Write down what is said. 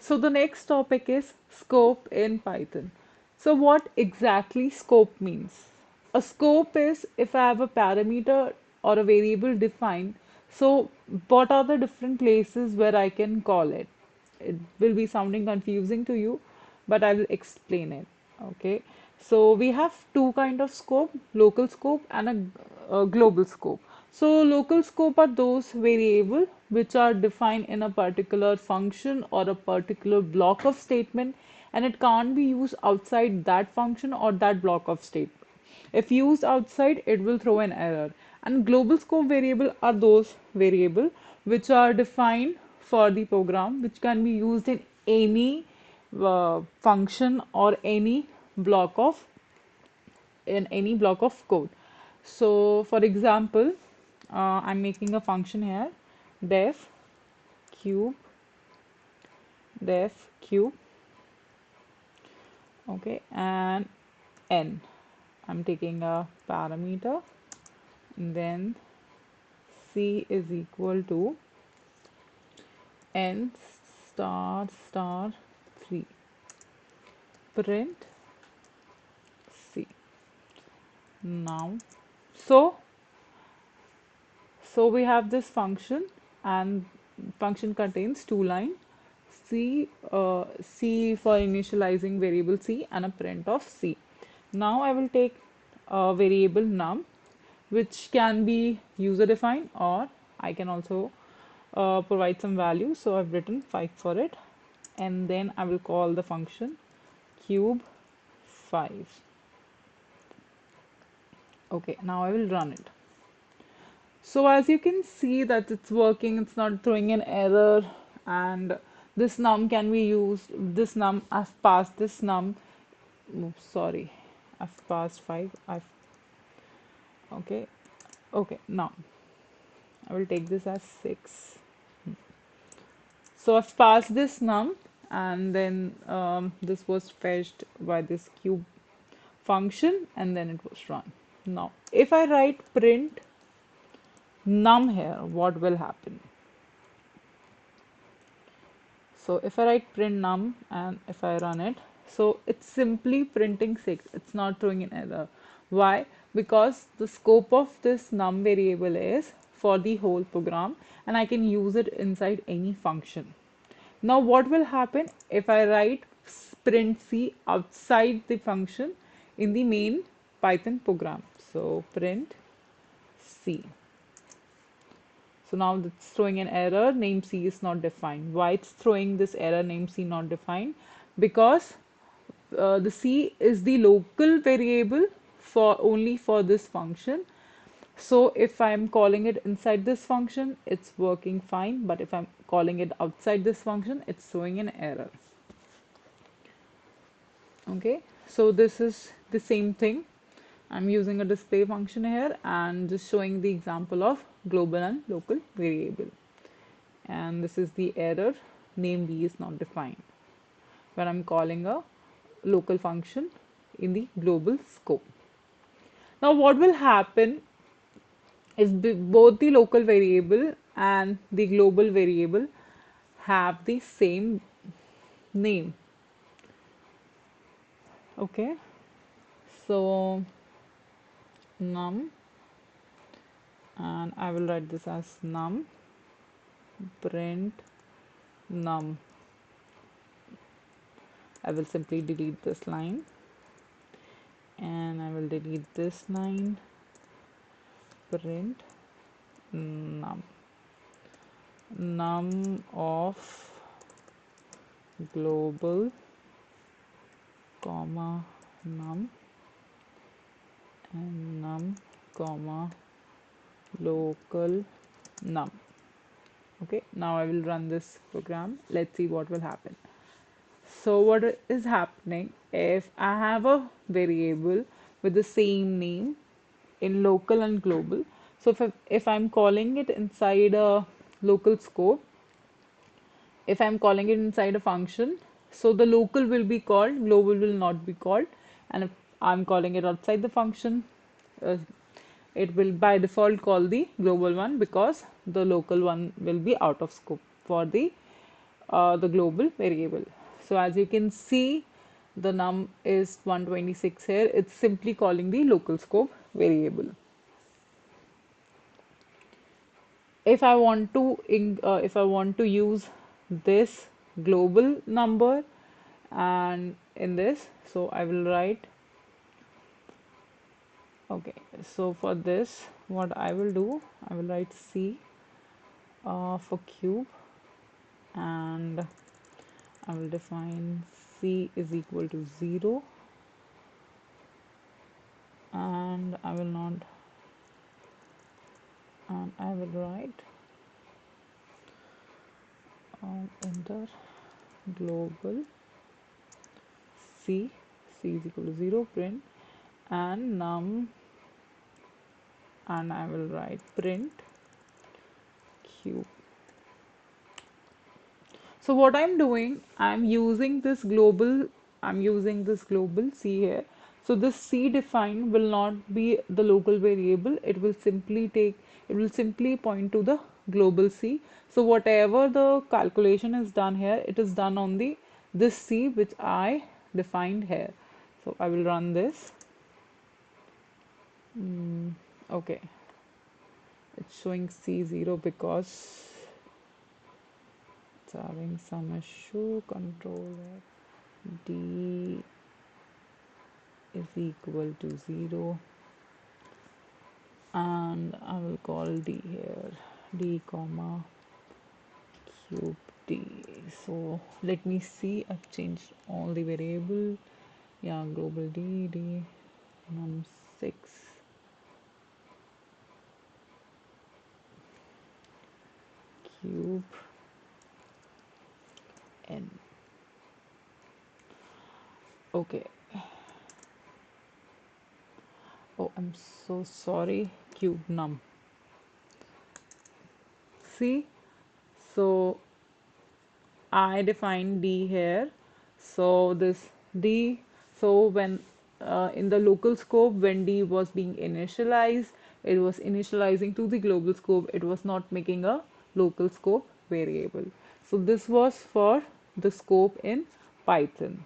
So the next topic is scope in Python. So what exactly scope means? A scope is if I have a parameter or a variable defined, so what are the different places where I can call it? It will be sounding confusing to you, but I will explain it. Okay. So we have two kind of scope, local scope and a global scope. So local scope are those variable which are defined in a particular function or a particular block of statement, and it can't be used outside that function or that block of statement. If used outside, it will throw an error. And global scope variable are those variable which are defined for the program, which can be used any function or any block of code. So, for example, I'm making a function here, def cube, def cube, okay, and n. I'm taking a parameter, and then c is equal to n star star 3, print c. Now, so so we have this function, and function contains two lines, c for initializing variable c and a print of c. Now I will take a variable num, which can be user defined, or I can also provide some value. So I've written 5 for it, and then I will call the function cube 5. Okay, now I will run it. So as you can see that it's working, it's not throwing an error, and this num can be used. This num, I've passed this num. Oh, sorry, I've passed 5. I've okay, okay. Now I will take this as 6. So I've passed this num, and then this was fetched by this cube function, and then it was run. Now, if I write print num here, what will happen? So if I write print num and if I run it, so it's simply printing 6. It's not throwing an error. Why? Because the scope of this num variable is for the whole program, and I can use it inside any function. Now what will happen if I write print c outside the function in the main Python program? So print c. So now it's throwing an error, name C is not defined. Why it's throwing this error, name C not defined? Because the C is the local variable for only for this function. So if I'm calling it inside this function, it's working fine. But if I'm calling it outside this function, it's throwing an error. Okay, so this is the same thing. I'm using a display function here and just showing the example of global and local variable. And this is the error, name B is not defined, when I'm calling a local function in the global scope. Now what will happen is both the local variable and the global variable have the same name. Okay, so num, and I will write this as num print num. I will simply delete this line, and I will delete this line, print num, num of global comma num and num comma local num. Okay, now I will run this program. Let's see what will happen. So what is happening if I have a variable with the same name in local and global? So if I'm calling it inside a local scope, if I'm calling it inside a function, so the local will be called, global will not be called. And if I'm calling it outside the function, uh, it will by default call the global one because the local one will be out of scope for the the global variable. So as you can see, the num is 126 here. It's simply calling the local scope variable. If I want to use this global number and in this, so I will write, okay, so for this, what I will do, I will write C for cube, and I will define C is equal to 0, and I will not, and I will write enter global C is equal to 0, print, and num, and I will write print cube. So what I'm doing, I'm using this global C here. So this C defined will not be the local variable. It will simply point to the global C. So whatever the calculation is done here, it is done on this C which I defined here. So I will run this. Okay, it's showing C0 because it's having some issue. Controller D is equal to 0, and I will call D here, D comma cube D. So let me see, I've changed all the variable. Yeah, global D num 6 cube N. Okay. Oh, I'm so sorry, cube num. See, so I define D here. So this D, so when in the local scope, when D was being initialized, it was initializing to the global scope. It was not making a local scope variable. So this was for the scope in Python.